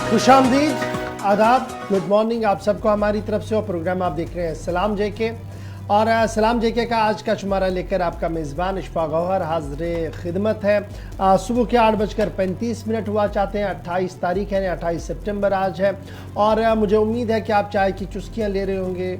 खुशामदीद, आदाब, good morning आप सबको हमारी तरफ से। और प्रोग्राम आप देख रहे हैं सलाम जेके, और सलाम जेके का आज का शुमारा लेकर आपका मेज़बान इशफाक गौहर हाज़िर खिदमत है। सुबह के 8:35 हुआ चाहते हैं। 28 तारीख है, 28 सितंबर आज है। और मुझे उम्मीद है कि आप चाय की चुस्कियाँ ले रहे होंगे,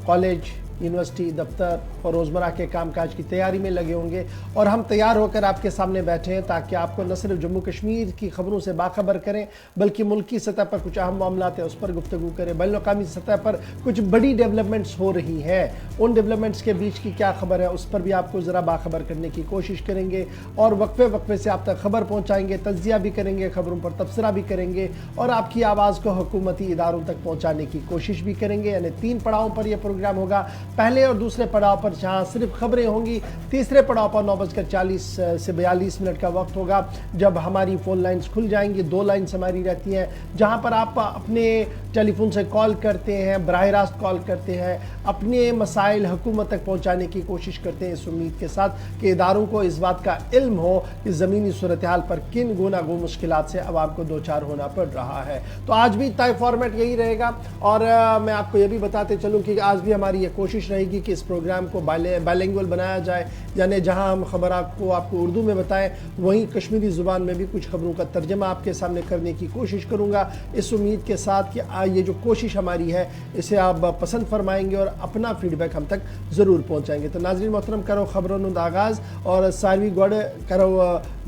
कॉलेज, यूनिवर्सिटी, दफ्तर और रोज़मर्रा के कामकाज की तैयारी में लगे होंगे। और हम तैयार होकर आपके सामने बैठे हैं ताकि आपको न सिर्फ जम्मू कश्मीर की खबरों से बाखबर करें, बल्कि मुल्क की सतह पर कुछ अहम मामलात हैं उस पर गुफ्तगू करें। बैनुल-अक़वामी सतह पर कुछ बड़ी डेवलपमेंट्स हो रही हैं, उन डेवलपमेंट्स के बीच की क्या खबर है उस पर भी आपको ज़रा बाखबर करने की कोशिश करेंगे। और वक्फे वक्फे से आप तक खबर पहुँचाएँगे, तज्जिया भी करेंगे, खबरों पर तबसरा भी करेंगे और आपकी आवाज़ को हुकूमती इदारों तक पहुँचाने की कोशिश भी करेंगे। यानी 3 पड़ावों पर यह प्रोग्राम होगा। पहले और दूसरे पड़ाव पर जहां सिर्फ खबरें होंगी, तीसरे पड़ाव पर 9:40 से 42 का वक्त होगा जब हमारी फ़ोन लाइन्स खुल जाएंगी। 2 लाइन्स हमारी रहती हैं जहां पर आप अपने टेलीफोन से कॉल करते हैं, बराह रास्त कॉल करते हैं, अपने मसाइल हुकूमत तक पहुंचाने की कोशिश करते हैं, इस उम्मीद के साथ कि इदारों को इस बात का इल्म हो कि ज़मीनी सूरत हाल पर किन गुनागो मुश्किलात से आवाम को दो चार होना पड़ रहा है। तो आज भी तय फॉर्मेट यही रहेगा। और मैं आपको ये भी बताते चलूँ कि आज भी हमारी ये कोशिश रहेगी कि इस प्रोग्राम को बाइलिंगुअल बनाया जाए, यानी जहाँ हम खबर आपको उर्दू में बताएं, वहीं कश्मीरी ज़ुबान में भी कुछ खबरों का तर्जमा आपके सामने करने की कोशिश करूँगा, इस उम्मीद के साथ कि ये जो कोशिश हमारी है इसे आप पसंद फरमाएंगे और अपना फीडबैक हम तक ज़रूर पहुँचाएंगे। तो नाज़रीन मोहतरम, करो खबरों आगाज़ और सारवी गड करो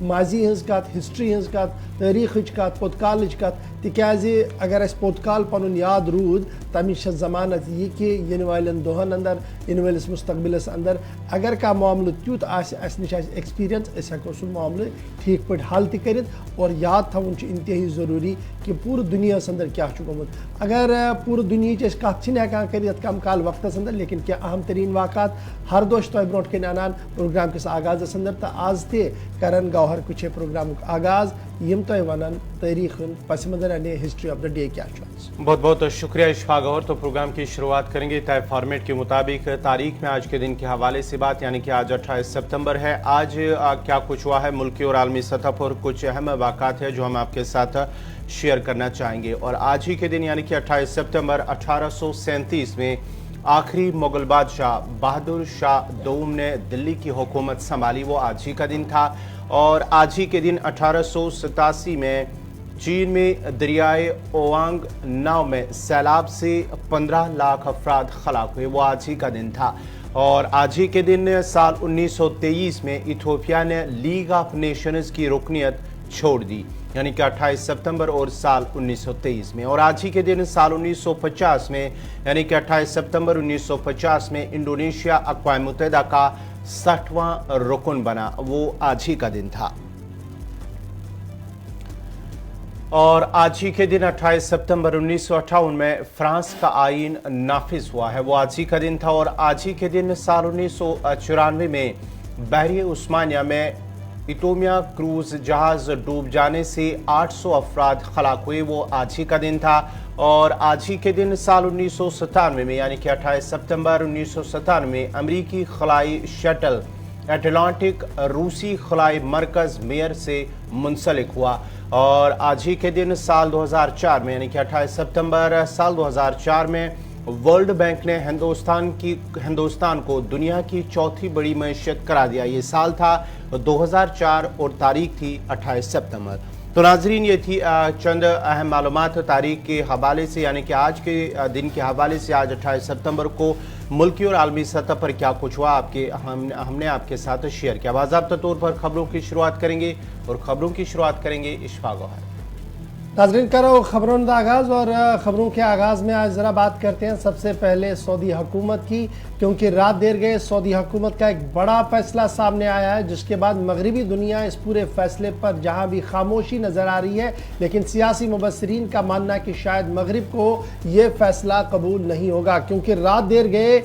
माजी हज कत, हिस्ट्री हज कत, तारीख हज कत, पोतकाल हज कत, तिकाज अगर अस पोतकाल पन याद रूद तमिश ज़मानत यह कि इन वालन दोहन अंदर, इन वालिस मुस्तकबिलस अंदर अगर का मामला त्युत आस निश एक्सपीरियंस अस हेको सह मामले ठीक पे हल तक और याद थवन इंतहाई ज़रूरी कि पूरे दुनिया अंदर क्या गोमुत। अगर पूरे दुनिया कत हेकान कर कम काल वक्त अंदर, लेकिन क्या अहम तरीन वाक़ात हर दोश तह ब्रो कन अनान प्रोग्राम किस आगाज़ अंदर। तो आज ते करन गौहर कुछ प्रोग्राम आगाज़ यम तह वन तारीख पस मंजर अने हिस्ट्री ऑफ द डे क्या। बहुत बहुत शुक्रिया इशफाक गौहर। तो प्रोग्राम की शुरुआत करेंगे तय फॉर्मेट के मुताबिक तारीख में आज के दिन के हवाले से बात, यानी कि आज 28 सितंबर है। आज क्या कुछ हुआ है मुल्की और आलमी सतह पर, कुछ अहम वाक़ात है जो हम आपके साथ शेयर करना चाहेंगे। और आज ही के दिन यानी कि 28 सितंबर 1837 में आखिरी मुगल बादशाह बहादुर शाह दोम ने दिल्ली की हुकूमत संभाली, वो आज ही का दिन था। और आज ही के दिन 1887 में चीन में दरियाए ओवांग नाव में सैलाब से 15 लाख अफराद हलाक हुए, वो आज ही का दिन था। और आज ही के दिन साल 1923 में इथियोपिया ने लीग ऑफ नेशंस की रुकनियत छोड़ दी, यानी कि 28 सितंबर और साल 1923 में। और आज ही के दिन साल 1950 में, यानी कि 28 सितंबर 1950 में इंडोनेशिया अक़वाम मुत्तहिदा का 60वां रुकन बना, वो आज ही का दिन था। और आज ही के दिन 28 सितंबर 1958 में फ्रांस का आइन नाफिज हुआ है, वो आज ही का दिन था। और आज ही के दिन साल 1994 में बहरी उस्मानिया में इटोमिया क्रूज जहाज डूब जाने से 800 अफराद हलाक हुए, वो आज ही का दिन था। और आज ही के दिन साल 1997 में, यानी कि 28 सितंबर 1997 में अमरीकी खलाई शटल एटलांटिक रूसी खलाई मरकज़ मेयर से मुंसलिक हुआ। और आज ही के दिन साल 2004 में, यानी कि 28 सितंबर साल 2004 में वर्ल्ड बैंक ने हिंदुस्तान को दुनिया की चौथी बड़ी मईशत करा दिया। ये साल था 2004 और तारीख थी 28 सितंबर। तो नाजरीन, ये थी चंद अहम मालूमात तारीख के हवाले से, यानी कि आज के दिन के हवाले से। आज 28 सितंबर को मुल्की और आलमी सतह पर क्या कुछ हुआ हमने आपके साथ शेयर किया। बाज़ाब्ता तौर पर खबरों की शुरुआत करेंगे और खबरों की शुरुआत करेंगे इशफाक गौहर। नाज़रीन, करो खबरों का आगाज़। और ख़बरों के आगाज़ में आज ज़रा बात करते हैं सबसे पहले सऊदी हुकूमत की, क्योंकि रात देर गए सऊदी हुकूमत का एक बड़ा फैसला सामने आया है, जिसके बाद मगरबी दुनिया इस पूरे फैसले पर जहां भी खामोशी नज़र आ रही है, लेकिन सियासी मुबस्सिरीन का मानना है कि शायद मगरिब को ये फैसला कबूल नहीं होगा। क्योंकि रात देर गए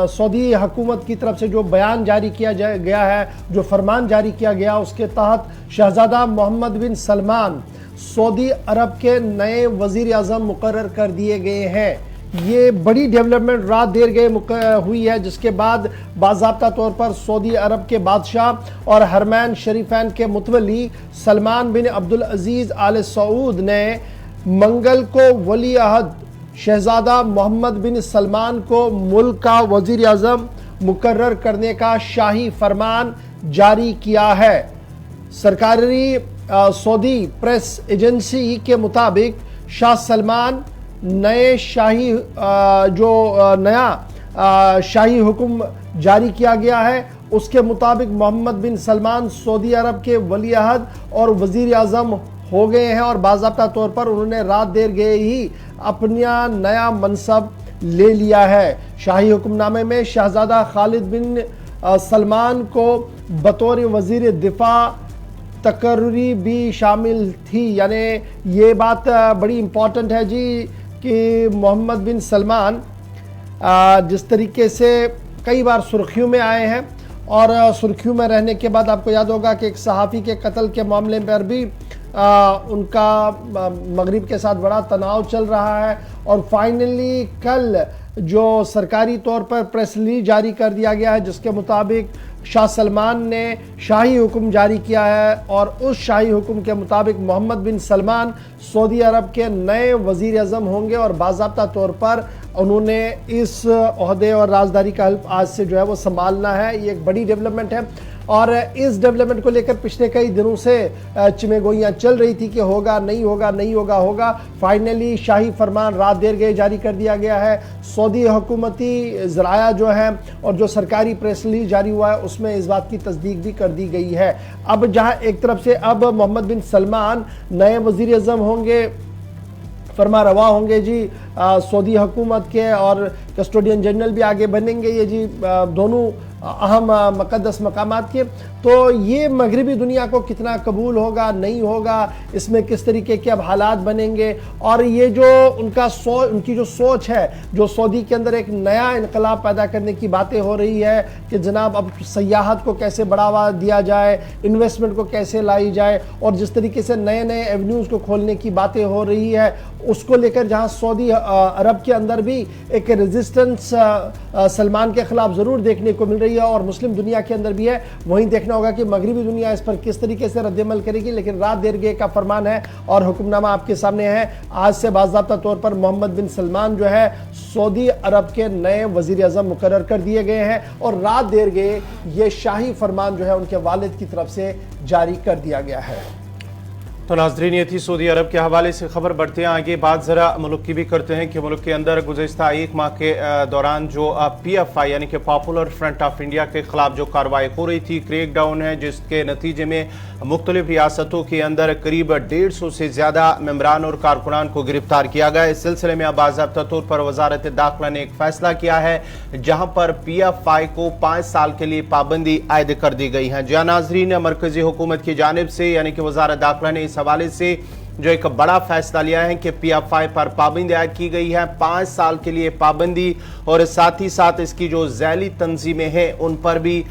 सऊदी हुकूमत की तरफ से जो बयान जारी किया गया है, जो फरमान जारी किया गया, उसके तहत शहजादा मोहम्मद बिन सलमान सऊदी अरब के नए वज़ीर आज़म मुकर्रर कर दिए गए हैं। ये बड़ी डेवलपमेंट रात देर गए हुई है, जिसके बाद बाज़ाब्ता तौर पर सऊदी अरब के बादशाह और हरमैन शरीफैन के मुतवली सलमान बिन अब्दुल अजीज़ आल सऊद ने मंगल को वली अहद शहजादा मोहम्मद बिन सलमान को मुल्क का वजीर आजम मुकर्रर करने का शाही फरमान जारी किया है। सरकारी सऊदी प्रेस एजेंसी के मुताबिक शाह सलमान नया शाही हुक्म जारी किया गया है। उसके मुताबिक मोहम्मद बिन सलमान सऊदी अरब के वली अहद और वजीर आजम हो गए हैं और बाज़ाब्ता तौर पर उन्होंने रात देर गए ही अपना नया मनसब ले लिया है। शाही हुक्मनामे में शहजादा खालिद बिन सलमान को बतौर वजीर दिफा तकर्री भी शामिल थी। यानी ये बात बड़ी इम्पॉर्टेंट है जी कि मोहम्मद बिन सलमान जिस तरीके से कई बार सुर्खियों में आए हैं और सुर्खियों में रहने के बाद आपको याद होगा कि एक सहाफ़ी के कत्ल के मामले पर भी उनका मगरिब के साथ बड़ा तनाव चल रहा है और फाइनली कल जो सरकारी तौर पर प्रेस रिलीज जारी कर दिया गया है जिसके मुताबिक शाह सलमान ने शाही हुक्म जारी किया है और उस शाही हुक्म के मुताबिक मोहम्मद बिन सलमान सऊदी अरब के नए वजीर आज़म होंगे और बाज़ाब्ता तौर पर उन्होंने इस ओहदे और राजदारी का हल्फ आज से जो है वो संभालना है। ये एक बड़ी डेवलपमेंट है और इस डेवलपमेंट को लेकर पिछले कई दिनों से चिमेगोइयाँ चल रही थी कि होगा नहीं होगा नहीं होगा होगा। फाइनली शाही फरमान रात देर गए जारी कर दिया गया है। सऊदी हुकूमती ज़राया जो है और जो सरकारी प्रेस रिलीज जारी हुआ है उसमें इस बात की तस्दीक भी कर दी गई है। अब जहाँ एक तरफ से अब मोहम्मद बिन सलमान नए वज़ीर आज़म होंगे, फरमा रवा होंगे जी सऊदी हुकूमत के और कस्टोडियन जनरल भी आगे बनेंगे ये जी दोनों अहम मुक़द्दस मकामात के, तो ये मगरबी दुनिया को कितना कबूल होगा नहीं होगा, इसमें किस तरीके के अब हालात बनेंगे और ये जो उनकी जो सोच है जो सऊदी के अंदर एक नया इनकलाब पैदा करने की बातें हो रही है कि जनाब अब सयाहत को कैसे बढ़ावा दिया जाए, इन्वेस्टमेंट को कैसे लाई जाए और जिस तरीके से नए नए एवेन्यूज़ को खोलने की बातें हो रही है उसको लेकर जहाँ सऊदी अरब के अंदर भी एक रेजिस्टेंस सलमान के ख़िलाफ़ ज़रूर देखने को मिल रही है और मुस्लिम दुनिया के अंदर भी है। वहीं देखना होगा कि मगरबी दुनिया इस पर किस तरीके से रद्दअमल करेगी, लेकिन रात देर गए का फरमान है और हुक्मनामा आपके सामने है। आज से बाज़ाब्ता तौर पर मोहम्मद बिन सलमान जो है सऊदी अरब के नए वज़ीर आज़म मुकर्रर कर दिए गए हैं और रात देर गए ये शाही फरमान जो है उनके वालिद की तरफ से जारी कर दिया गया है। तो नाज़रीन ये थी सऊदी अरब के हवाले से खबर। बढ़ते हैं आगे, बात ज़रा मुल्क की भी करते हैं कि मुल्क के अंदर गुज़श्ता एक माह के दौरान जो PFI यानी कि पॉपुलर फ्रंट ऑफ इंडिया के ख़िलाफ़ जो कार्रवाई हो रही थी, क्रैकडाउन है जिसके नतीजे में मुख्तलिफ रियासतों के अंदर करीब 150 से ज़्यादा मेम्बरान और कारकुनान को गिरफ्तार किया गया। इस सिलसिले में अब बाज़ाब्ता तौर पर वज़ारत दाखिला ने एक फ़ैसला किया है जहाँ पर PFI को 5 साल के लिए पाबंदी आयद कर दी गई है। जहाँ नाज़रीन मरकज़ी हुकूमत की जानिब से यानी कि वज़ारत दाखिला ने इस हवाले से जो एक बड़ा फैसला लिया है कि PFI पर पाबंदी आयद की गई है, 5 साल के लिए पाबंदी और साथ ही साथ इसकी जो ज़ैली तंजीमें हैं उन पर भी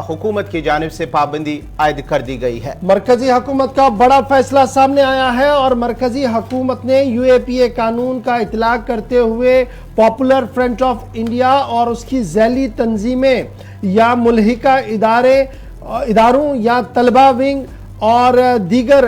हुकूमत की जानिब से पाबंदी आयद कर दी गई है। मरकजी हुकूमत का बड़ा फैसला सामने आया है और मरकजी हुकूमत ने UAPA कानून का इतलाक करते हुए पॉपुलर फ्रंट ऑफ इंडिया और उसकी ज़ैली तंजीमें या मुल्हिका इदारों या तलबा विंग और दीगर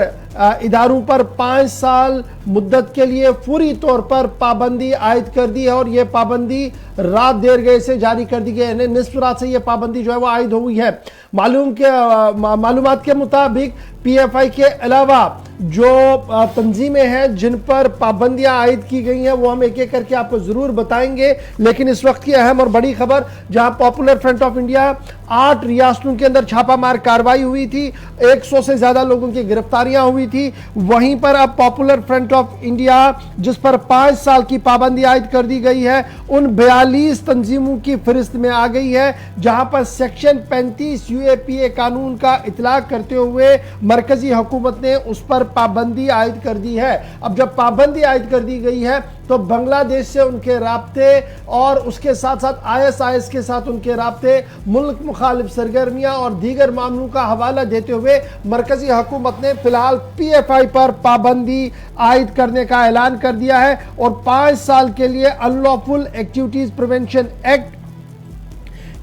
इदारों पर 5 साल मुद्दत के लिए पूरी तौर पर पाबंदी आयद कर दी है और ये पाबंदी रात देर गए से जारी कर दी गई है। निस्फ रात से ये पाबंदी जो है वो आयद हुई है। मालूमात के मुताबिक PFI के अलावा जो तंजीमें हैं जिन पर पाबंदियां आयद की गई हैं वो हम एक एक करके आपको जरूर बताएंगे, लेकिन इस वक्त की अहम और बड़ी खबर जहां पॉपुलर फ्रंट ऑफ इंडिया 8 रियासतों के अंदर छापामार कार्रवाई हुई थी, 100 से ज्यादा लोगों की गिरफ्तारियां हुई थी, वहीं पर अब पॉपुलर फ्रंट ऑफ इंडिया जिस पर 5 साल की पाबंदी आयद कर दी गई है उन 42 तंजीमों की फहरिस्त में आ गई है, जहां पर सेक्शन 35 UAPA कानून का इतलाक करते हुए मरकजी हुकूमत ने उस पर पाबंदी आयद कर दी है। अब जब पाबंदी आयद कर दी गई है तो बांग्लादेश से उनके राब्ते और उसके साथ साथ ISIS के साथ उनके राब्ते, मुल्क मुखालिफ सरगर्मियां और दीगर मामलों का हवाला देते हुए मरकजी हुकूमत ने फिलहाल PFI पर पाबंदी आयद करने का ऐलान कर दिया है और 5 साल के लिए अनलॉफुल एक्टिविटीज प्रिवेंशन एक्ट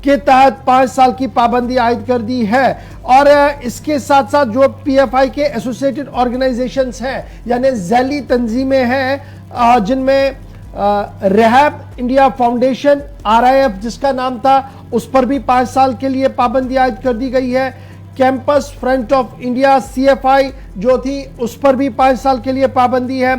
के तहत 5 साल की पाबंदी आयद कर दी है। और इसके साथ साथ जो पीएफआई के एसोसिएटेड ऑर्गेनाइजेशंस हैं यानी झैली तंजीमें हैं जिनमें रेहैब इंडिया फाउंडेशन आरआईएफ जिसका नाम था उस पर भी 5 साल के लिए पाबंदी आयद कर दी गई है। Campus front of India CFI जो थी उस पर भी 5 साल के लिए पाबंदी है।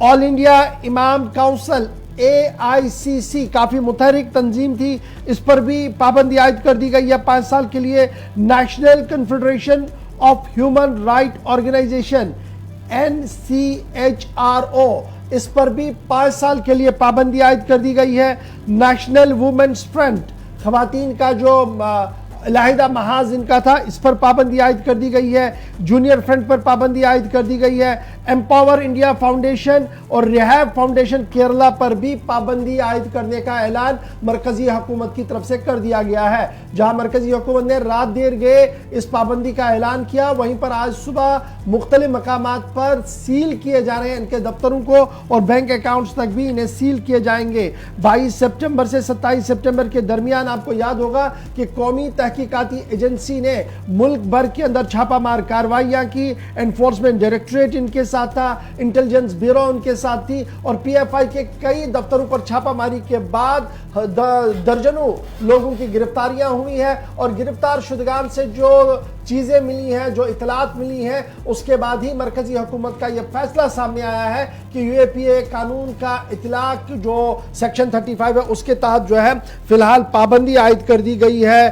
ऑल इंडिया इमाम काउंसिल AICC काफी मुतहरिक तंजीम थी, इस पर भी पाबंदी आयद कर दी गई है 5 साल के लिए। National confederation of human right organisation NCHRO इस पर भी 5 साल के लिए पाबंदी आयद कर दी गई है। नेशनल वुमेन्स फ्रंट खवातीन का जो लाहिदा महाज इनका था इस पर पाबंदी आयद कर दी गई है। जूनियर फ्रंट पर पाबंदी आयद कर दी गई है। एम्पावर इंडिया फाउंडेशन और रिहैब फाउंडेशन केरला पर भी पाबंदी आयद करने का ऐलान मरकजी हुकूमत की तरफ से कर दिया गया है। जहां मरकजी हुकूमत ने रात देर गए इस पाबंदी का ऐलान किया, वहीं पर आज सुबह मुख्तलिफ मकामात पर सील किए जा रहे हैं इनके दफ्तरों को और बैंक अकाउंट्स तक भी इन्हें सील किए जाएंगे। 22 सितंबर से 27 सितंबर के दरमियान आपको याद होगा कि कौमी तहकीकाती एजेंसी ने मुल्क भर के अंदर छापामार कार्रवाइयां की। एनफोर्समेंट डायरेक्टरेट इनके साथ था, इंटेलिजेंस ब्यूरो उनके साथ थी और पीएफआई के कई दफ्तरों पर छापामारी के बाद दर्जनों लोगों की गिरफ्तारियां हुई है और गिरफ्तार शुदगान से जो चीजें मिली हैं, जो इतलात मिली हैं, उसके बाद ही मरकजी हुकूमत का यह फैसला सामने आया है कि यूएपीए कानून का इतलाक जो सेक्शन 35 है उसके तहत जो है फिलहाल पाबंदी आयद कर दी गई है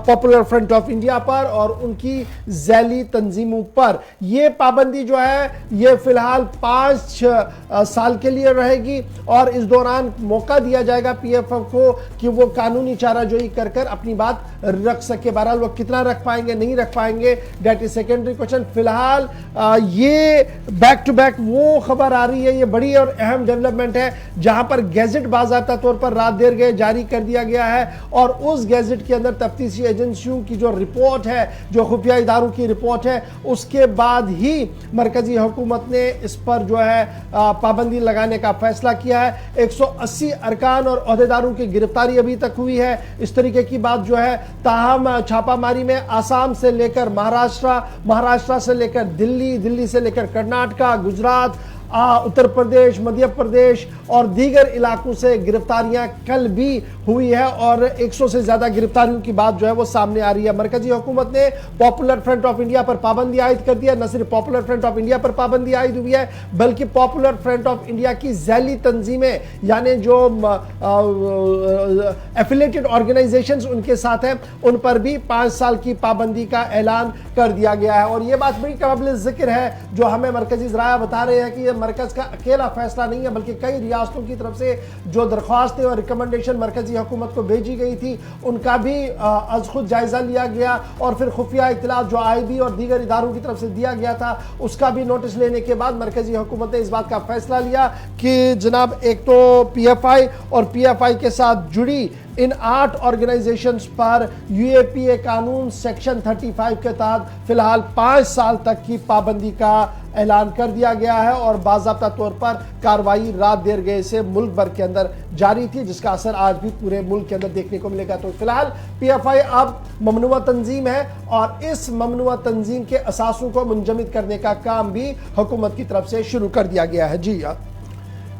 पॉपुलर फ्रंट ऑफ इंडिया पर और उनकी झैली तंजीमों पर। यह पाबंदी जो है यह फिलहाल 5 साल के लिए रहेगी और इस दौरान मौका दिया जाएगा पीएफआई को कि वो कानूनी चाराजोई कर कर अपनी बात रख सके। बहरहाल वो कितना रख पाएंगे नहीं रख पाएंगे दैट इज सेकेंडरी क्वेश्चन। फिलहाल ये बैक टू बैक वो खबर आ रही है, ये बड़ी और अहम डेवलपमेंट है जहां पर गैजेट बाज़ाब्ता तौर पर रात देर गए जारी कर दिया गया है और उस गैजेट के अंदर तफ्तीशी एजेंसियों की जो रिपोर्ट है, जो खुफिया इदारों की रिपोर्ट है, उसके बाद ही मरकजी हुकूमत ने इस पर जो है पाबंदी लगाने का फैसला किया है। 180 अरकान और ओहदेदारों की गिरफ्तारी अभी तक हुई है। इस तरीके की बात जो है, ताहम छापामारी में आसाम से लेकर महाराष्ट्र से लेकर दिल्ली से लेकर कर्नाटका, गुजरात, उत्तर प्रदेश, मध्य प्रदेश और दीगर इलाकों से गिरफ्तारियां कल भी हुई है और 100 से ज्यादा गिरफ्तारियों की बात जो है वो सामने आ रही है। मरकजी हुकूमत ने पॉपुलर फ्रंट ऑफ इंडिया पर पाबंदी आयद कर दिया। न सिर्फ पॉपुलर फ्रंट ऑफ इंडिया पर पाबंदी आयद हुई है बल्कि पॉपुलर फ्रंट ऑफ इंडिया की झैली तंजीमें यानी जो एफिलिएटेड ऑर्गेनाइजेशंस उनके साथ हैं उन पर भी 5 साल की पाबंदी का ऐलान कर दिया गया है। और यह बात बड़ी काबिल जिक्र है जो हमें मरकजी ज़राया बता रहे हैं कि यह मरकज का अकेला फैसला नहीं है बल्कि कई रियासतों की तरफ से जो दरख्वास्तें और रिकमेंडेशन मरकजी हुकूमत को भेजी गई थी उनका भी आज खुद जायजा लिया गया और फिर खुफिया इत्तलात जो आईबी और दीगर इदारों की तरफ से दिया गया था उसका भी नोटिस लेने के बाद मरकजी हुकूमत ने इस बात का फैसला लिया कि जनाब एक तो पीएफआई और पीएफआई के साथ जुड़ी इन 8 ऑर्गेनाइजेशंस पर यूएपीए कानून सेक्शन 35 के तहत फिलहाल 5 साल तक की पाबंदी का ऐलान कर दिया गया है और बाज़ाब्ता तौर पर कार्रवाई रात देर गए से मुल्क भर के अंदर जारी थी जिसका असर आज भी पूरे मुल्क के अंदर देखने को मिलेगा। तो फिलहाल पीएफआई अब ममनुआ तंजीम है और इस ममनुआ तंजीम के असासों को मुंजमद करने का काम भी हुकूमत की तरफ से शुरू कर दिया गया है। जी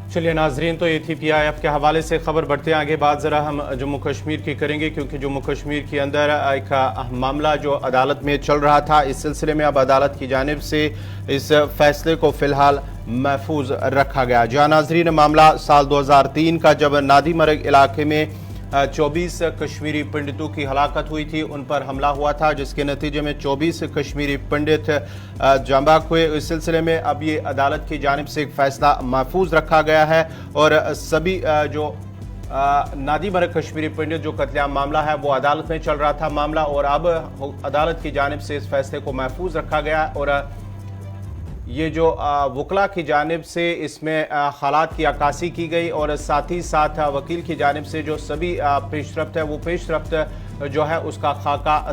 चलिए नाजरीन, तो ये थी पीआईएफ के हवाले से खबर। बढ़ते हैं आगे, बात ज़रा हम जम्मू कश्मीर की करेंगे क्योंकि जम्मू कश्मीर के अंदर एक मामला जो अदालत में चल रहा था, इस सिलसिले में अब अदालत की जानिब से इस फैसले को फ़िलहाल महफूज रखा गया। जहाँ नाजरीन मामला साल 2003 का, जब नादी मरग इलाके में 24 कश्मीरी पंडितों की हलाकत हुई थी, उन पर हमला हुआ था जिसके नतीजे में 24 कश्मीरी पंडित जांबाक हुए। इस सिलसिले में अब ये अदालत की जानिब से एक फ़ैसला महफूज रखा गया है और सभी जो नादी मरग कश्मीरी पंडित जो कत्लेआम मामला है वो अदालत में चल रहा था मामला और अब अदालत की जानिब से इस फैसले को महफूज रखा गया और ये जो वकला की जानिब से इसमें हालात की अक्कासी की गई और साथ ही साथ वकील की जानिब से जो सभी पेशरफ्त है वो पेशरफ्त जो है उसका खाका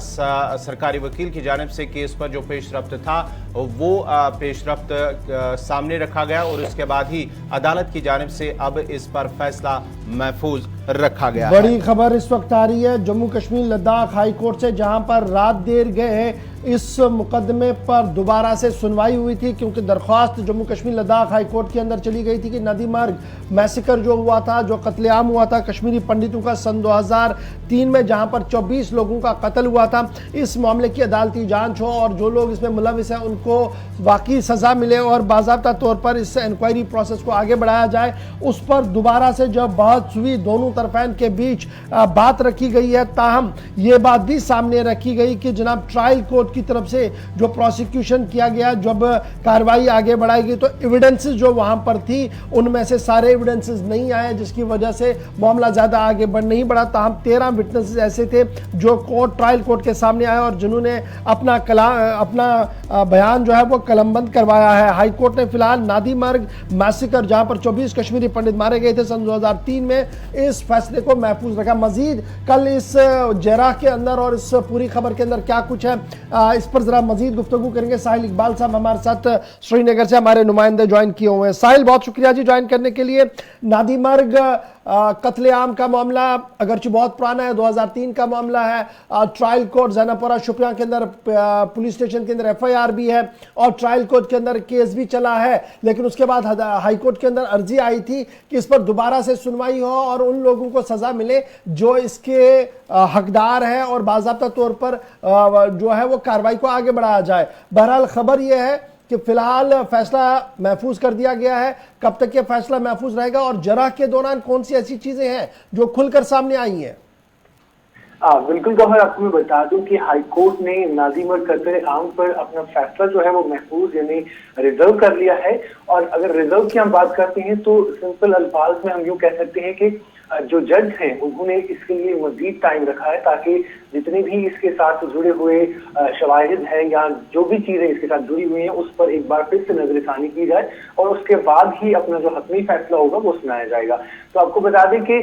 सरकारी वकील की जानिब से केस पर जो पेशरफ्त था वो पेशरफ्त सामने रखा गया और उसके बाद ही अदालत की जानिब से अब इस पर फैसला महफूज रखा गया। बड़ी खबर इस वक्त आ रही है जम्मू कश्मीर लद्दाख हाई कोर्ट से, जहां पर रात देर गए इस मुकदमे पर दोबारा से सुनवाई हुई थी, क्योंकि दरख्वास्त जम्मू कश्मीर लद्दाख हाई कोर्ट के अंदर चली गई थी कि नदी मार्ग मैसेकर जो हुआ था, जो कत्लेआम हुआ था कश्मीरी पंडितों का सन 2003 में, जहां पर 24 लोगों का कत्ल हुआ था, इस मामले की अदालती जांच हो और जो लोग इसमें मुलविस हैं उनको वाकई सजा मिले और बाज़ाब्ता तौर पर इस इंक्वायरी प्रोसेस को आगे बढ़ाया जाए। उस पर दोबारा से जब बात हुई, दोनों तरफैन के बीच बात रखी गई है। ताहम ये बात भी सामने रखी गई कि जनाब ट्रायल कोर्ट की तरफ से जो प्रोसिक्यूशन किया गया, जब कार्रवाई आगे बढ़ाई गई तो एविडेंसेस जो वहां पर थी उनमें से सारे एविडेंसेस नहीं आए, जिसकी वजह से मामला ज्यादा आगे बढ़ नहीं बढ़ा। ताहम 13 विटनेसेस ऐसे थे जो ट्रायल कोर्ट के सामने आए और जिन्होंने अपना बयान जो है वो कलमबंद करवाया है। हाई कोर्ट ने फिलहाल नादी मार्ग मैसेकर, जहां पर 24 कश्मीरी पंडित मारे गए थे सन 2003 में, इस फैसले को महफूज रखा। मजीद कल इस जरा के अंदर और इस पूरी खबर के अंदर क्या कुछ है, इस पर जरा मजीद गुफ्तगू करेंगे। साहिल इकबाल साहब हमारे साथ श्रीनगर से हमारे नुमाइंदे ज्वाइन किए हुए हैं। साहिल, बहुत शुक्रिया जी ज्वाइन करने के लिए। नादी मार्ग कत्लेआम का मामला अगरचे बहुत पुराना है, 2003 का मामला है। ट्रायल कोर्ट जैनापुरा शुपियां के अंदर पुलिस स्टेशन के अंदर FIR भी है और ट्रायल कोर्ट के अंदर केस भी चला है, लेकिन उसके बाद हाई कोर्ट के अंदर अर्जी आई थी कि इस पर दोबारा से सुनवाई हो और उन लोगों को सजा मिले जो इसके हकदार है और बाज़ाब्ता तौर पर जो है वो कार्रवाई को आगे बढ़ाया जाए। बहरहाल खबर यह है कि फिलहाल फैसला महफूज कर दिया गया है। कब तक ये फैसला महफूज रहेगा और जरा के दौरान कौन सी ऐसी चीजें हैं जो खुलकर सामने आई हैं? बिल्कुल गौहर, आपको मैं बता दूं कि हाई कोर्ट ने नादी मार्ग कत्लेआम पर अपना फैसला जो है वो महफूज यानी रिजर्व कर लिया है। और अगर रिजर्व की हम बात करते हैं तो सिंपल अल्फाज में हम यूं कह सकते हैं कि जो जज हैं उन्होंने इसके लिए मजीद टाइम रखा है ताकि जितने भी इसके साथ जुड़े हुए शवाहिद हैं या जो भी चीजें इसके साथ जुड़ी हुई हैं उस पर एक बार फिर से नजरसानी की जाए और उसके बाद ही अपना जो हतमी फैसला होगा वो सुनाया जाएगा। तो आपको बता दें कि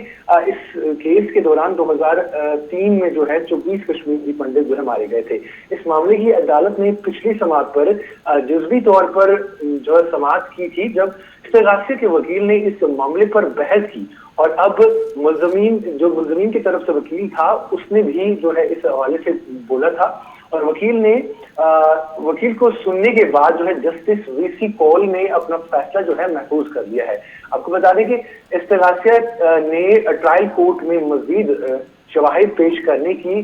इस केस के दौरान 2003 में जो है 24 कश्मीरी पंडित जो है मारे गए थे। इस मामले की अदालत ने पिछली समाअत पर जुज़वी तौर पर जो है समाअत की थी, जब इस्तेगासे के वकील ने इस मामले पर बहस की और अब मुल्ज़मीन की तरफ से वकील था उसने भी जो है इस हवाले से बोला था और वकील को सुनने के बाद जो है जस्टिस VC कौल ने अपना फैसला जो है महफूज कर लिया है। आपको बता दें कि इस्तेगासिया ने ट्रायल कोर्ट में मजीद शवाहिद पेश करने की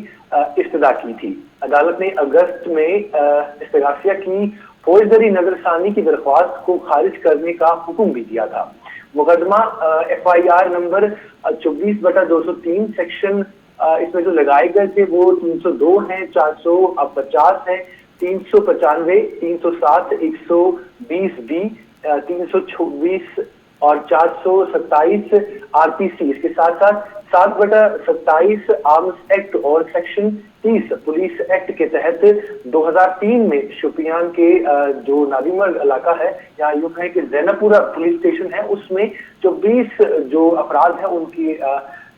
इस्तदा की थी। अदालत ने अगस्त में इस्तेगासिया की फौजदारी नजरसानी की दरख्वास्त को खारिज करने का हुक्म भी दिया था। मुकदमा FIR नंबर 24/203 सेक्शन इसमें जो लगाए गए थे वो 302 हैं, 450 है, 395, 307, 120B, 326 और 427 RPC, इसके साथ साथ 7/27 आर्म्स एक्ट और सेक्शन 30 पुलिस एक्ट के तहत 2003 में शुपियान के जो नादी मार्ग इलाका है, यहाँ यूं कहें कि जैनापुरा पुलिस स्टेशन है, उसमें 24 जो अपराध हैं उनकी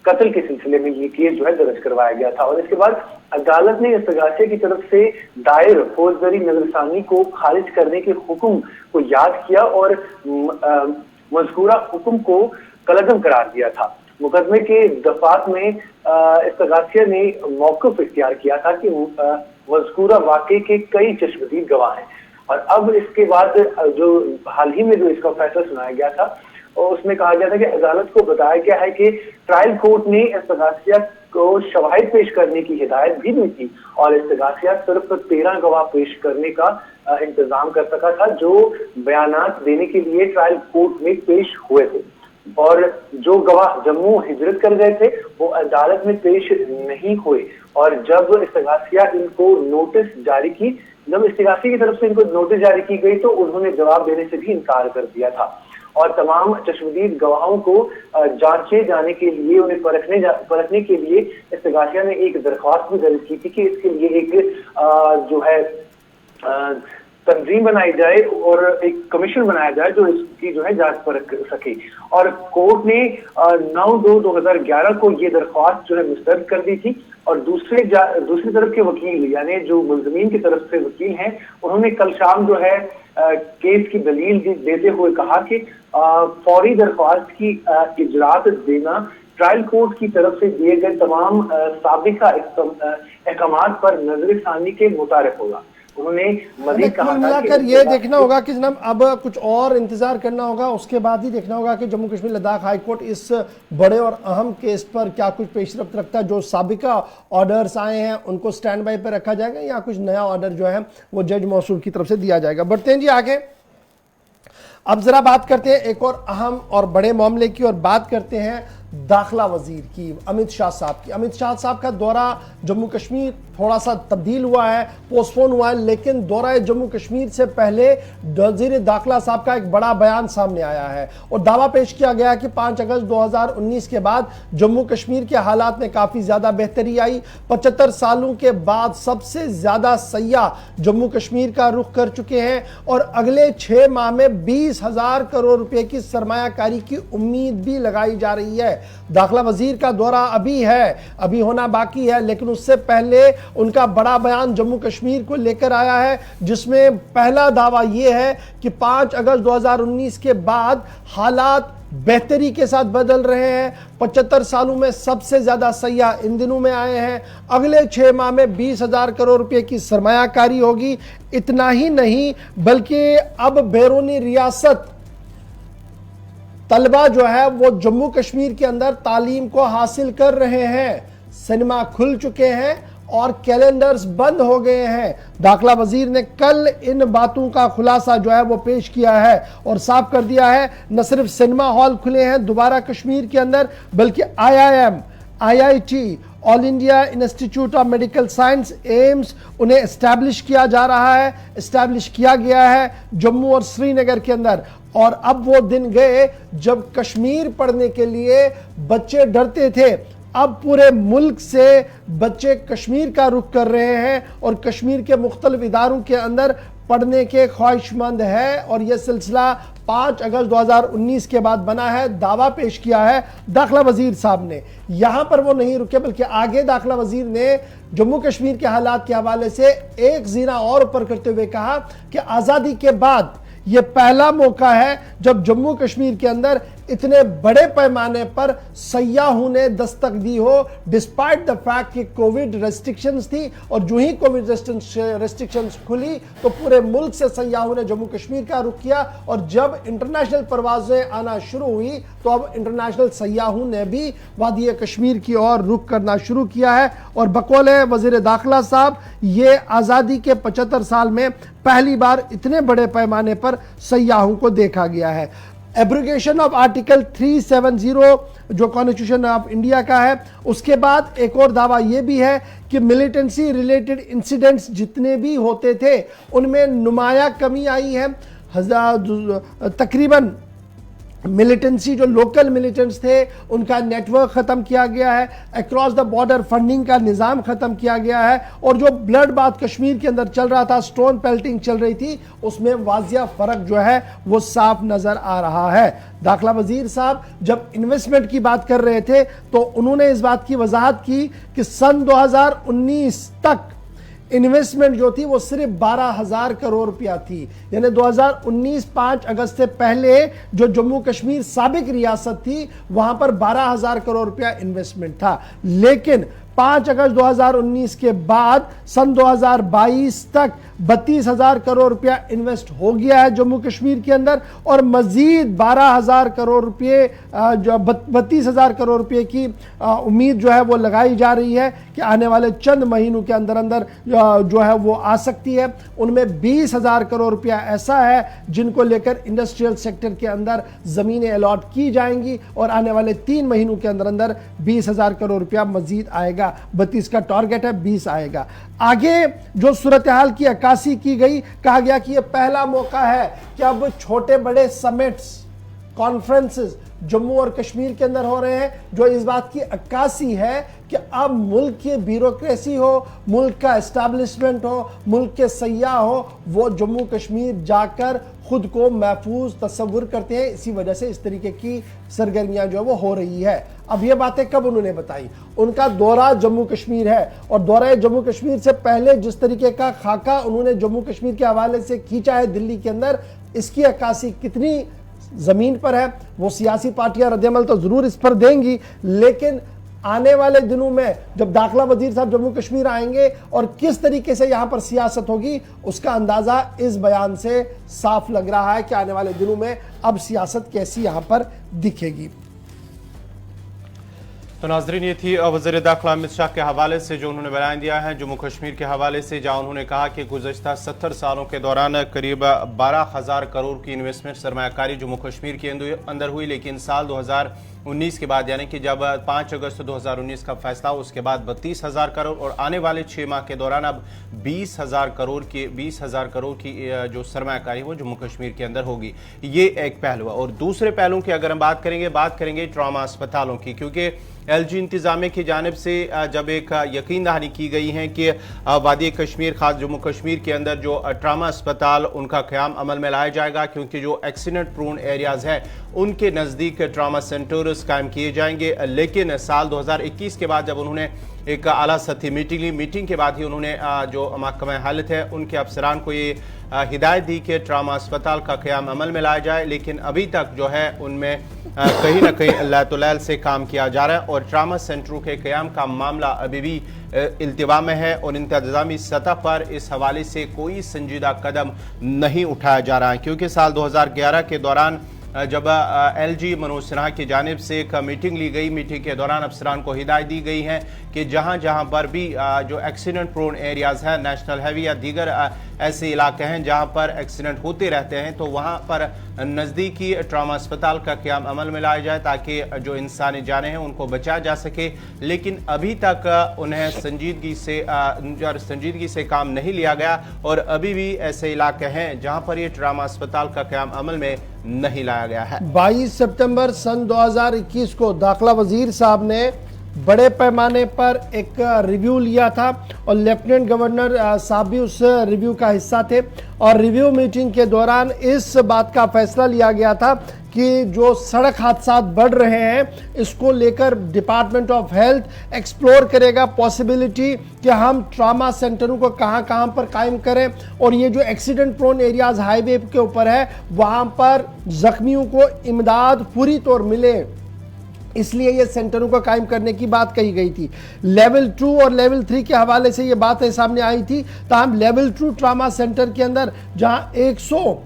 कत्ल के सिलसिले में ये केस जो है दर्ज करवाया गया था। और इसके बाद अदालत ने इस्तेगासे की तरफ से दायर फौजदारी नजरसानी को खारिज करने के हुक्म को याद किया और मज़कूरा हुक्म को कलअदम करार दिया था। मुकदमे के दफात में इस्तेगासिया ने मौक़िफ़ इख्तियार किया था कि मज़कूरा वाक़े के कई चश्मदीद गवाह हैं और अब इसके बाद जो हाल ही में जो इसका फैसला सुनाया गया था और उसमें कहा गया था कि अदालत को बताया गया है कि ट्रायल कोर्ट ने इस्तेगासिया को शवाहिद पेश करने की हिदायत भी दी थी और इस्तेगासिया सिर्फ 13 गवाह पेश करने का इंतजाम कर सका था जो बयानात देने के लिए ट्रायल कोर्ट में पेश हुए थे और जो गवाह जम्मू हिजरत कर गए थे वो अदालत में पेश नहीं हुए। और जब इस्तेगासिया इनको नोटिस जारी की जब इस्तेगासिया की तरफ से इनको नोटिस जारी की गई तो उन्होंने जवाब देने से भी इनकार कर दिया था और तमाम चश्मदीद गवाहों को जांचे जाने के लिए उन्हें परखने के लिए इस्तेगासिया ने एक दरख्वास्त भी दर्ज की थी कि इसके लिए एक जो है तंजीम बनाई जाए और एक कमीशन बनाया जाए जो इसकी जो है जांच परख सके। और कोर्ट ने 9/2/2011 को ये दरख्वास्त जो है मुस्तरद कर दी थी और दूसरी तरफ के वकील यानी जो मुल्ज़िमीन की तरफ से वकील हैं, उन्होंने कल शाम जो है केस की दलील देते हुए कहा कि फौरी दरख्वास्त की इजरात देना ट्रायल कोर्ट की तरफ से दिए गए तमाम साबिका अहकामात पर नजरसानी के मुताबिक होगा। उन्होंने मजीद कहा मिलाकर ये देखना होगा कि जनाब अब कुछ और इंतजार करना होगा, उसके बाद ही देखना होगा कि जम्मू कश्मीर लद्दाख हाई कोर्ट इस बड़े और अहम केस पर क्या कुछ पेशरफ्त रखता है। जो साबिका ऑर्डर्स आए हैं उनको स्टैंड बाई पर रखा जाएगा या कुछ नया ऑर्डर जो है वो जज मौसूल की तरफ से दिया जाएगा। बढ़ते हैं जी आगे। अब जरा बात करते हैं एक और अहम और बड़े मामले की, और बात करते हैं दाखिला वजीर की, अमित शाह साहब की। अमित शाह साहब का दौरा जम्मू कश्मीर थोड़ा सा तब्दील हुआ है, पोस्टपोन हुआ है, लेकिन दौरा जम्मू कश्मीर से पहले वजीर दाखिला साहब का एक बड़ा बयान सामने आया है और दावा पेश किया गया कि 5 अगस्त 2019 के बाद जम्मू कश्मीर के हालात में काफ़ी ज़्यादा बेहतरी आई। 75 सालों के बाद सबसे ज़्यादा सयाह जम्मू कश्मीर का रुख कर चुके हैं और अगले 6 माह में 20,000 करोड़ रुपए की सरमायाकारी की उम्मीद भी लगाई जा रही है। दाखिला वजीर का दौरा अभी होना बाकी है, लेकिन उससे पहले उनका बड़ा बयान जम्मू कश्मीर को लेकर आया है, जिसमें पहला दावा यह है कि 5 अगस्त 2019 के बाद हालात बेहतरी के साथ बदल रहे हैं। 75 सालों में सबसे ज्यादा सयाह इन दिनों में आए हैं। अगले 6 माह में 20,000 करोड़ रुपए की सरमायाकारी होगी। इतना ही नहीं बल्कि अब बैरूनी रियासत तलबा जो है वो जम्मू कश्मीर के अंदर तालीम को हासिल कर रहे हैं। सिनेमा खुल चुके हैं और कैलेंडर्स बंद हो गए हैं। दाखिला वजीर ने कल इन बातों का खुलासा जो है वो पेश किया है और साफ कर दिया है, न सिर्फ सिनेमा हॉल खुले हैं दोबारा कश्मीर के अंदर, बल्कि IIM, IIT, all India institute of medical science, AIIMS, उन्हें एस्टैब्लिश किया जा रहा है, एस्टैब्लिश किया गया है जम्मू और श्रीनगर के अंदर। और अब वो दिन गए जब कश्मीर पढ़ने के लिए बच्चे डरते थे। अब पूरे मुल्क से बच्चे कश्मीर का रुख कर रहे हैं और कश्मीर के मुख्तलिफ इदारों के अंदर पढ़ने के ख्वाहिशमंद है। और यह सिलसिला 5 अगस्त 2019 के बाद बना है। दावा पेश किया है दाखिला वजीर साहब ने। यहां पर वो नहीं रुके, बल्कि आगे दाखिला वजीर ने जम्मू कश्मीर के हालात के हवाले से एक जीना और ऊपर करते हुए कहा कि आज़ादी के बाद यह पहला मौका है जब जम्मू कश्मीर के अंदर इतने बड़े पैमाने पर सयाहों ने दस्तक दी हो, डिस्पाइट द फैक्ट कि कोविड रेस्ट्रिक्शंस थी। और जो ही कोविड रेस्ट्रिक्शंस खुली तो पूरे मुल्क से सयाहों ने जम्मू कश्मीर का रुख किया। और जब इंटरनेशनल परवाजें आना शुरू हुई तो अब इंटरनेशनल सयाहों ने भी वादी कश्मीर की ओर रुख करना शुरू किया है। और बकौल वजीर दाखिला साहब, ये आज़ादी के 75 साल में पहली बार इतने बड़े पैमाने पर सयाहों को देखा गया है। एब्रोगेशन ऑफ आर्टिकल 370 जो कॉन्स्टिट्यूशन ऑफ इंडिया का है, उसके बाद एक और दावा यह भी है कि मिलिटेंसी रिलेटेड इंसिडेंट्स जितने भी होते थे उनमें नुमाया कमी आई है। तकरीबन मिलिटेंसी जो लोकल मिलिटेंट्स थे उनका नेटवर्क ख़त्म किया गया है, अक्रॉस द बॉर्डर फंडिंग का निज़ाम ख़त्म किया गया है। और जो ब्लड बाथ कश्मीर के अंदर चल रहा था, स्टोन पेल्टिंग चल रही थी, उसमें वाजिया फ़र्क जो है वो साफ नज़र आ रहा है। दाखिला वजीर साहब जब इन्वेस्टमेंट की बात कर रहे थे तो उन्होंने इस बात की वजाहत की कि सन 2019 तक इन्वेस्टमेंट जो थी वो सिर्फ 12,000 करोड़ रुपया थी। यानी 2019 5 अगस्त से पहले जो जम्मू कश्मीर साबिक रियासत थी वहां पर 12,000 करोड़ रुपया इन्वेस्टमेंट था। लेकिन 5 अगस्त 2019 के बाद सन 2022 तक 32,000 करोड़ रुपया इन्वेस्ट हो गया है जम्मू कश्मीर के अंदर। और मजीद 12,000 करोड़ रुपये, जो 32,000 करोड़ रुपये की उम्मीद जो है वो लगाई जा रही है कि आने वाले चंद महीनों के अंदर अंदर जो है वो आ सकती है। उनमें 20,000 करोड़ रुपया ऐसा है जिनको लेकर इंडस्ट्रियल सेक्टर के अंदर ज़मीनें अलॉट की जाएंगी और आने वाले 3 महीनों के अंदर अंदर 20,000 करोड़ रुपया मजीद आएगा। 32 का टारगेट है, 20 आएगा। आगे जो सूरत हाल की अक्कासी की गई, कहा गया कि यह पहला मौका है कि अब छोटे बड़े समिट्स, कॉन्फ्रेंसेस जम्मू और कश्मीर के अंदर हो रहे हैं, जो इस बात की अक्कासी है कि अब मुल्क की ब्यूरोक्रेसी हो, मुल्क का एस्टैब्लिशमेंट हो, मुल्क के सयाह हो, वो जम्मू कश्मीर जाकर खुद को महफूज तस्वुर करते हैं। इसी वजह से इस तरीके की सरगर्मियां जो है वो हो रही है। अब ये बातें कब उन्होंने बताई? उनका दौरा जम्मू कश्मीर है, और दौरा जम्मू कश्मीर से पहले जिस तरीके का खाका उन्होंने जम्मू कश्मीर के हवाले से खींचा है दिल्ली के अंदर, इसकी अक्कासी कितनी जमीन पर है वो सियासी पार्टियां रद्द-ए-अमल तो जरूर इस पर देंगी, लेकिन आने वाले दिनों में जब दाखिला वजीर साहब जम्मू कश्मीर आएंगे और किस तरीके से यहां पर सियासत होगी, उसका अंदाजा इस बयान से साफ लग रहा है कि आने वाले दिनों में अब सियासत कैसी यहां पर दिखेगी। तो नाजरीन, ये थी वज़ीर दाखिला अमित शाह के हवाले से जो उन्होंने बयान दिया है जम्मू कश्मीर के हवाले से, जहां उन्होंने कहा कि गुज़श्ता 70 सालों के दौरान करीब 12,000 करोड़ की इन्वेस्टमेंट सरमायाकारी जम्मू कश्मीर के अंदर हुई, लेकिन साल 2019 के बाद यानी कि जब 5 अगस्त 2019 का फैसला, उसके बाद 32,000 करोड़, और आने वाले 6 माह के दौरान अब 20,000 करोड़ की जो सरमायाकारी वो जम्मू कश्मीर के अंदर होगी। ये एक पहलू है। और दूसरे पहलू की अगर हम बात करेंगे ट्रॉमा अस्पतालों की, क्योंकि LG इंतजामिया की जानिब से जब एक यकीन दहानी की गई है कि वादी कश्मीर खास जम्मू कश्मीर के अंदर जो ट्रामा अस्पताल उनका क़याम अमल में लाया जाएगा, क्योंकि जो एक्सीडेंट प्रोन एरियाज़ हैं उनके नज़दीक ट्रामा सेंटर्स कायम किए जाएंगे। लेकिन साल 2021 के बाद जब उन्होंने एक आला सतही मीटिंग के बाद ही उन्होंने जो महकमा हालत है उनके अफसरान को ये हिदायत दी कि ट्रामा अस्पताल का क़याम अमल में लाया जाए, लेकिन अभी तक जो है उनमें कहीं ना कहीं लैतुलैल से काम किया जा रहा है और ट्रामा सेंटरों के क़याम का मामला अभी भी इल्तिवा में है और इंतज़ामी सतह पर इस हवाले से कोई संजीदा कदम नहीं उठाया जा रहा है। क्योंकि साल 2011 के दौरान जब LG मनोज सिन्हा की जानिब से एक मीटिंग ली गई, मीटिंग के दौरान अफसरान को हिदायत दी गई है कि जहां जहां पर भी जो एक्सीडेंट प्रोन एरियाज़ हैं, नेशनल हाईवे या दीगर ऐसे इलाके हैं जहां पर एक्सीडेंट होते रहते हैं, तो वहां पर नज़दीकी ट्रामा अस्पताल का क़याम अमल में लाया जाए ताकि जो इंसानी जानें हैं उनको बचाया जा सके। लेकिन अभी तक उन्हें संजीदगी से काम नहीं लिया गया और अभी भी ऐसे इलाके हैं जहां पर ये ट्रामा अस्पताल का क़याम अमल में नहीं लाया गया है। 22 सितंबर सन 2021 को दाखिला वजीर साहब ने बड़े पैमाने पर एक रिव्यू लिया था और लेफ्टिनेंट गवर्नर साहब भी उस रिव्यू का हिस्सा थे, और रिव्यू मीटिंग के दौरान इस बात का फैसला लिया गया था कि जो सड़क हादसा बढ़ रहे हैं इसको लेकर डिपार्टमेंट ऑफ हेल्थ एक्सप्लोर करेगा पॉसिबिलिटी कि हम ट्रामा सेंटरों को कहां पर कायम करें, और ये जो एक्सीडेंट प्रोन एरियाज हाईवे के ऊपर है वहां पर जख्मियों को इमदाद पूरी तौर मिले, इसलिए ये सेंटरों को कायम करने की बात कही गई थी। लेवल 2 और लेवल 3 के हवाले से ये बातें सामने आई थी। ताहम लेवल 2 ट्रामा सेंटर के अंदर जहां 100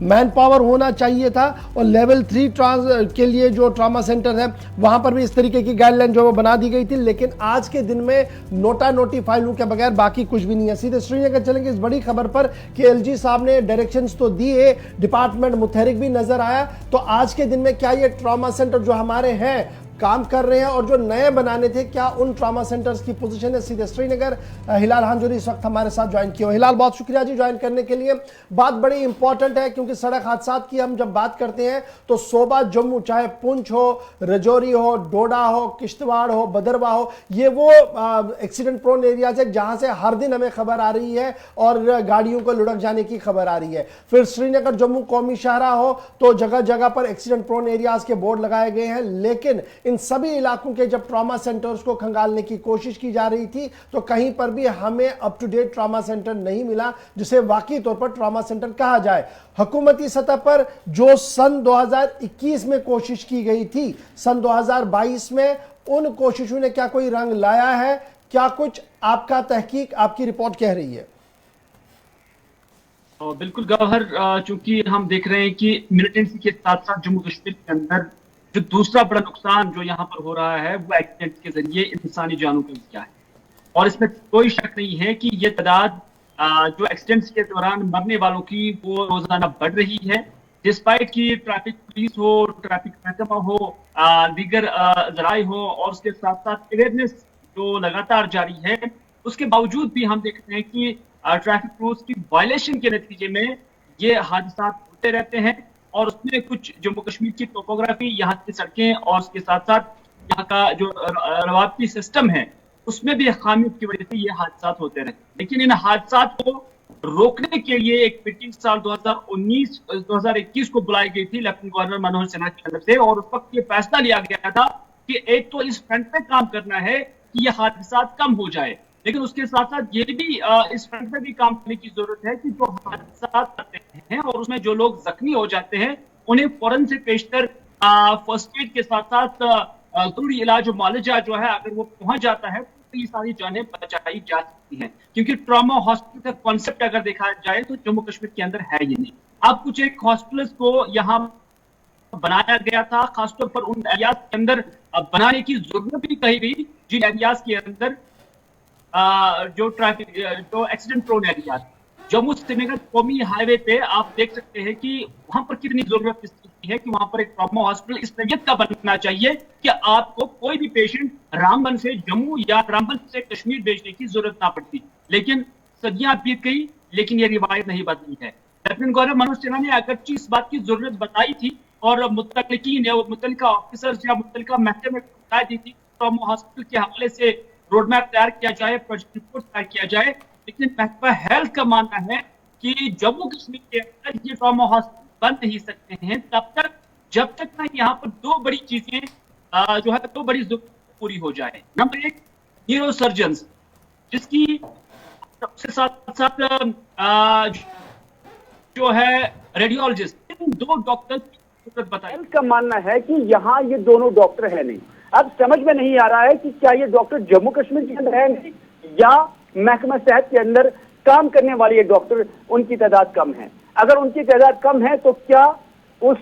मैन पावर होना चाहिए था और लेवल 3 के लिए जो ट्रामा सेंटर है वहां पर भी इस तरीके की गाइडलाइन जो वो बना दी गई थी, लेकिन आज के दिन में नोटी फाइलों के बगैर बाकी कुछ भी नहीं है। सीधे श्रीनगर चलेंगे इस बड़ी खबर पर कि LG साहब ने डायरेक्शंस तो दिए, डिपार्टमेंट मुतहरिक भी नजर आया, तो आज के दिन में क्या ये ट्रामा सेंटर जो हमारे हैं काम कर रहे हैं और जो नए बनाने थे क्या उन ट्रामा सेंटर्स की पोजीशन है? सीधे श्रीनगर हिलाल हांजुरी इस वक्त हमारे साथ ज्वाइन किया। हिलाल, बहुत शुक्रिया जी ज्वाइन करने के लिए। बात बड़ी इंपॉर्टेंट है क्योंकि सड़क हादसा की हम जब बात करते हैं तो सोबा जम्मू, चाहे पुंछ हो, रजौरी हो, डोडा हो, किश्तवाड़ हो, बदरवा हो, ये वो एक्सीडेंट प्रोन एरियाज है जहां से हर दिन हमें खबर आ रही है और गाड़ियों को लुढ़क जाने की खबर आ रही है। फिर श्रीनगर जम्मू कौमी शाहरा हो तो जगह जगह पर एक्सीडेंट प्रोन एरियाज के बोर्ड लगाए गए हैं, लेकिन इन सभी इलाकों के जब ट्रॉमा सेंटर्स को खंगालने की कोशिश की जा रही थी तो कहीं पर भी हमें up to date trauma centre नहीं मिला जिसे वाकई तौर पर ट्रॉमा सेंटर कहा जाए। हुकूमती सतह पर जो सन 2021 में कोशिश की गई थी, सन 2022 में उन कोशिशों ने क्या कोई रंग लाया है? क्या कुछ आपका तहकीक, आपकी रिपोर्ट कह रही है? बिल्कुल गौहर, चूंकि हम देख रहे हैं कि मिलिटेंसी के साथ साथ जम्मू कश्मीर के अंदर जो दूसरा बड़ा नुकसान जो यहाँ पर हो रहा है वो एक्सीडेंट के जरिए इंसानी जानों का क्या है, और इसमें कोई शक नहीं है कि ये तादाद जो एक्सीडेंट्स के दौरान मरने वालों की वो रोजाना बढ़ रही है, डिस्पाइट की ट्रैफिक पुलिस हो, ट्रैफिक महकमा हो, दीगर जराए हो और उसके साथ साथ अवेयरनेस जो लगातार जारी है, उसके बावजूद भी हम देखते हैं कि ट्रैफिक रूल्स की वायलेशन के नतीजे में ये हादसा होते रहते हैं। और उसमें कुछ जम्मू कश्मीर की टोपोग्राफी, यहाँ की सड़कें और उसके साथ साथ यहाँ का जो रवाबती सिस्टम है उसमें भी खामियों की वजह से ये हादसा होते रहते हैं। लेकिन इन हादसा को रोकने के लिए एक मीटिंग साल 2021 को बुलाई गई थी लेफ्टिनेंट गवर्नर मनोहर सिन्हा की तरफ से, और उस वक्त ये फैसला लिया गया था कि एक तो इस फ्रंट पे काम करना है कि ये हादसा कम हो जाए, लेकिन उसके साथ साथ ये भी इस फ्रंट पे भी काम करने की जरूरत है कि जो हादसा आते हैं और उसमें जो लोग जख्मी हो जाते हैं उन्हें फौरन से पेशतर फर्स्ट एड के साथ साथ जरूरी इलाज और मुआवजा जो है अगर वो पहुंच जाता है तो ये सारी जानें बचाई जा सकती हैं, क्योंकि ट्रॉमा हॉस्पिटल का कॉन्सेप्ट अगर देखा जाए तो जम्मू कश्मीर के अंदर है ही नहीं। अब कुछ एक हॉस्पिटल्स को यहाँ बनाया गया था, खासतौर पर उन एरियाज के अंदर बनाने की जरूरत भी कही गई जिन एरियाज के अंदर जो accident prone area, Jammu Srinagar कौमी हाईवे पे आप देख सकते हैं कि वहां पर कितनी जरूरत इस चीज की है कि वहां पर एक ट्रॉमा हॉस्पिटल इस तरीके का बनना चाहिए कि आपको कोई भी पेशेंट रामबन से जम्मू या रामबन से कश्मीर भेजने की जरूरत ना पड़ती। लेकिन सदियां बीत गई लेकिन ये रिवायत नहीं बदली है। लेफ्टिनेंट गवर्नर मनोज सिन्हा ने अगरचे इस बात की जरूरत बताई थी और मुतल्लिका ऑफिसर्स या मुतल्लिका महकमे में बताई दी थी ट्रॉमा हॉस्पिटल के हवाले से रोड मैप तैयार किया जाए, प्रोजेक्ट रिपोर्ट तैयार किया जाए, लेकिन महकमा हेल्थ का मानना है कि जम्मू कश्मीर के अंदर ये ट्रॉमा हॉस्पिटल बन नहीं सकते हैं तब तक जब तक ना यहाँ पर दो बड़ी चीजें जो है दो बड़ी जरूरत पूरी हो जाए। नंबर एक, न्यूरो सर्जन्स, जिसकी सबसे साथ साथ जो है रेडियोलॉजिस्ट, इन दो डॉक्टर की जरूरत बताई। का मानना है कि यहाँ ये दोनों डॉक्टर है नहीं। अब समझ में नहीं आ रहा है कि क्या ये डॉक्टर जम्मू कश्मीर के अंदर है नहीं या महकमा सेहत के अंदर काम करने वाले ये डॉक्टर उनकी तादाद कम है। अगर उनकी तादाद कम है तो क्या उस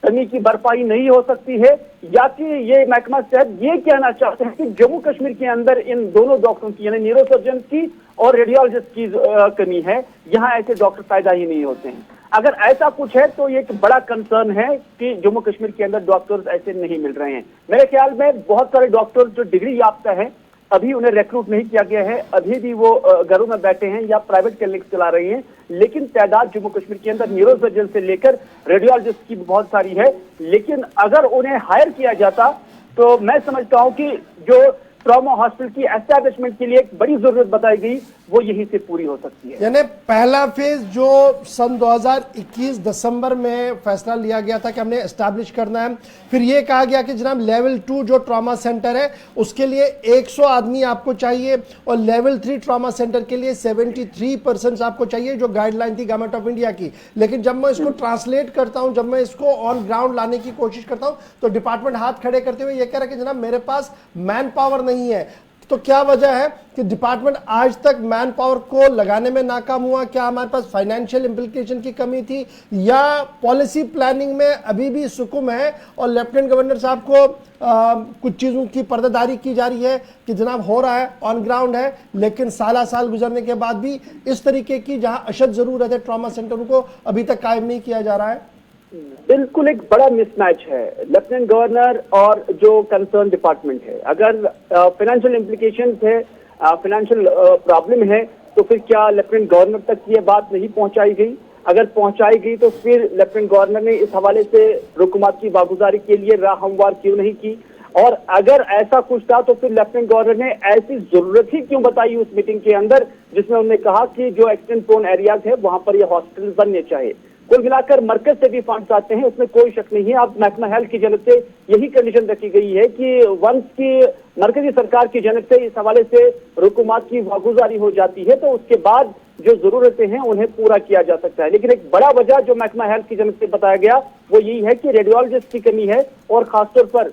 कमी की भरपाई नहीं हो सकती है, या कि ये महकमा सेहत ये कहना चाहते हैं कि जम्मू कश्मीर के अंदर इन दोनों डॉक्टरों की यानी न्यूरो सर्जन की और रेडियोलॉजिस्ट की कमी है, यहाँ ऐसे डॉक्टर पैदा ही नहीं होते हैं। अगर ऐसा कुछ है तो ये एक बड़ा कंसर्न है कि जम्मू कश्मीर के अंदर डॉक्टर्स ऐसे नहीं मिल रहे हैं। मेरे ख्याल में बहुत सारे डॉक्टर्स जो डिग्री याफ्ता है अभी उन्हें रिक्रूट नहीं किया गया है, अभी भी वो घरों में बैठे हैं या प्राइवेट क्लिनिक चला रही हैं, लेकिन तादाद जम्मू कश्मीर के अंदर न्यूरो सर्जन से लेकर रेडियोलॉजिस्ट की बहुत सारी है। लेकिन अगर उन्हें हायर किया जाता तो मैं समझता हूं कि जो ट्रॉमा हॉस्पिटल की एस्टैब्लिशमेंट के लिए एक बड़ी जरूरत बताई गई वो यहीं से पूरी हो सकती है। यानी पहला फेज जो सन 2021 दिसंबर में फैसला लिया गया था कि हमने एस्टैब्लिश करना है, फिर ये कहा गया कि जनाब लेवल 2 जो ट्रॉमा सेंटर है उसके लिए 100 आदमी आपको चाहिए और लेवल 3 ट्रॉमा सेंटर के लिए 73% आपको चाहिए, जो गाइडलाइन थी गवर्नमेंट ऑफ इंडिया की। लेकिन जब मैं इसको ट्रांसलेट करता हूं, जब मैं इसको ऑन ग्राउंड लाने की कोशिश करता हूं तो डिपार्टमेंट हाथ खड़े करते हुए ये कह रहा है कि जनाब मेरे पास मैन पावर नहीं है। तो क्या वजह है कि डिपार्टमेंट आज तक मैन पावर को लगाने में नाकाम हुआ? क्या हमारे पास फाइनेंशियल इंप्लीकेशन की कमी थी या पॉलिसी प्लानिंग में अभी भी सुकुम है और लेफ्टिनेंट गवर्नर साहब को कुछ चीज़ों की पर्दादारी की जा रही है कि जनाब हो रहा है, ऑन ग्राउंड है, लेकिन साल गुजरने के बाद भी इस तरीके की जहां अशद जरूरत है ट्रॉमा सेंटरों को अभी तक कायम नहीं किया जा रहा है? बिल्कुल एक बड़ा मिसमैच है लेफ्टिनेंट गवर्नर और जो कंसर्न डिपार्टमेंट है। अगर फाइनेंशियल इम्प्लीकेशंस है, फाइनेंशियल प्रॉब्लम है, तो फिर क्या लेफ्टिनेंट गवर्नर तक ये बात नहीं पहुंचाई गई? अगर पहुंचाई गई तो फिर लेफ्टिनेंट गवर्नर ने इस हवाले से हुकूमत की वागुजारी के लिए राह हमवार क्यों नहीं की? और अगर ऐसा कुछ था तो फिर लेफ्टिनेंट गवर्नर ने ऐसी जरूरत ही क्यों बताई उस मीटिंग के अंदर जिसमें उन्होंने कहा कि जो एक्सीडेंट प्रोन एरियाज है वहां पर ये हॉस्पिटल बनने चाहिए। कुल मिलाकर मरकज से भी फंड्स आते हैं, उसमें कोई शक नहीं है। अब महकमा हेल्थ की जानब से यही कंडीशन रखी गई है कि वंस की मरकजी सरकार की जानब से इस हवाले से हुकूमत की वागुजारी हो जाती है तो उसके बाद जो जरूरतें हैं उन्हें पूरा किया जा सकता है। लेकिन एक बड़ा वजह जो महकमा हेल्थ की जानब से बताया गया वो यही है कि रेडियोलॉजिस्ट की कमी है और खासतौर पर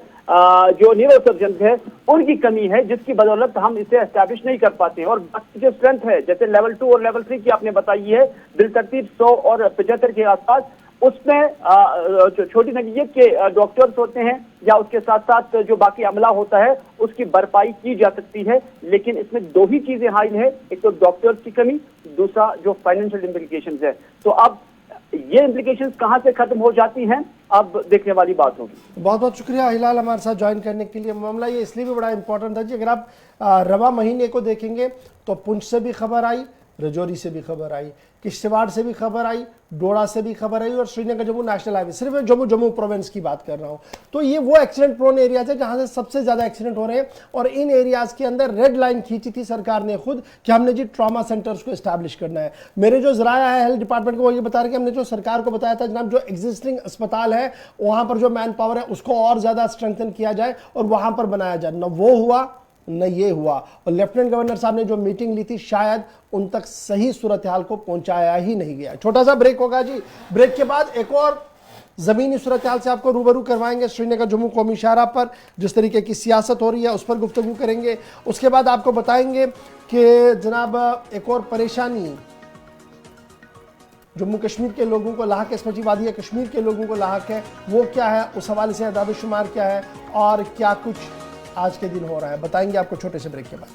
जो न्यूरो सर्जन है उनकी कमी है, जिसकी बदौलत हम इसे एस्टैब्लिश नहीं कर पाते हैं। और बाकी जो स्ट्रेंथ है जैसे लेवल 2 और लेवल 3 की आपने बताई है बिलतरतीब 100 और 75 के आसपास, उसमें छोटी नगीयत के डॉक्टर्स होते हैं या उसके साथ साथ जो बाकी अमला होता है उसकी भरपाई की जा सकती है। लेकिन इसमें दो ही चीजें हाइल है, एक तो डॉक्टर्स की कमी, दूसरा जो फाइनेंशियल इम्प्लीकेशंस है। तो अब ये इम्प्लीकेशंस कहां से खत्म हो जाती हैं अब देखने वाली बात होगी। बहुत बहुत शुक्रिया हिलाल हमारे साथ ज्वाइन करने के लिए। मामला ये इसलिए भी बड़ा इंपॉर्टेंट था जी, अगर आप रवा महीने को देखेंगे तो पुंछ से भी खबर आई, रजौरी से भी खबर आई, किश्तवाड़ से भी खबर आई, डोडा से भी खबर आई और श्रीनगर जम्मू नेशनल हाईवे, सिर्फ जम्मू प्रोविंस की बात कर रहा हूं। तो ये वो एक्सीडेंट प्रोन एरियाज है जहां से सबसे ज्यादा एक्सीडेंट हो रहे हैं और इन एरियाज के अंदर रेड लाइन खींची थी सरकार ने खुद कि हमने जी ट्रॉमा सेंटर्स को एस्टैब्लिश करना है। मेरे जो जराया है हेल्थ डिपार्टमेंट को वो ये बता रहे कि हमने जो सरकार को बताया था जनाब जो एग्जिस्टिंग अस्पताल है वहां पर जो मैन पावर है उसको और ज्यादा स्ट्रेंथन किया जाए और वहां पर बनाया जाए। न वो हुआ न ये हुआ और लेफ्टिनेंट गवर्नर साहब ने जो मीटिंग ली थी शायद उन तक सही सूरत हाल को पहुंचाया ही नहीं गया। छोटा सा ब्रेक होगा जी, ब्रेक के बाद एक और जमीनी सूरत हाल से आपको रूबरू करवाएंगे श्रीनगर जम्मू कौमी शाहराह पर जिस तरीके की सियासत हो रही है उस पर गुफ्तगू करेंगे। उसके बाद आपको बताएंगे कि जनाब एक और परेशानी जम्मू कश्मीर के लोगों को लाहक है, स्पीति वादी कश्मीर के लोगों को लाहक है, वो क्या है, उस हवाले से अदाद शुमार क्या है और क्या कुछ आज के दिन हो रहा है, बताएंगे आपको छोटे से ब्रेक के बाद।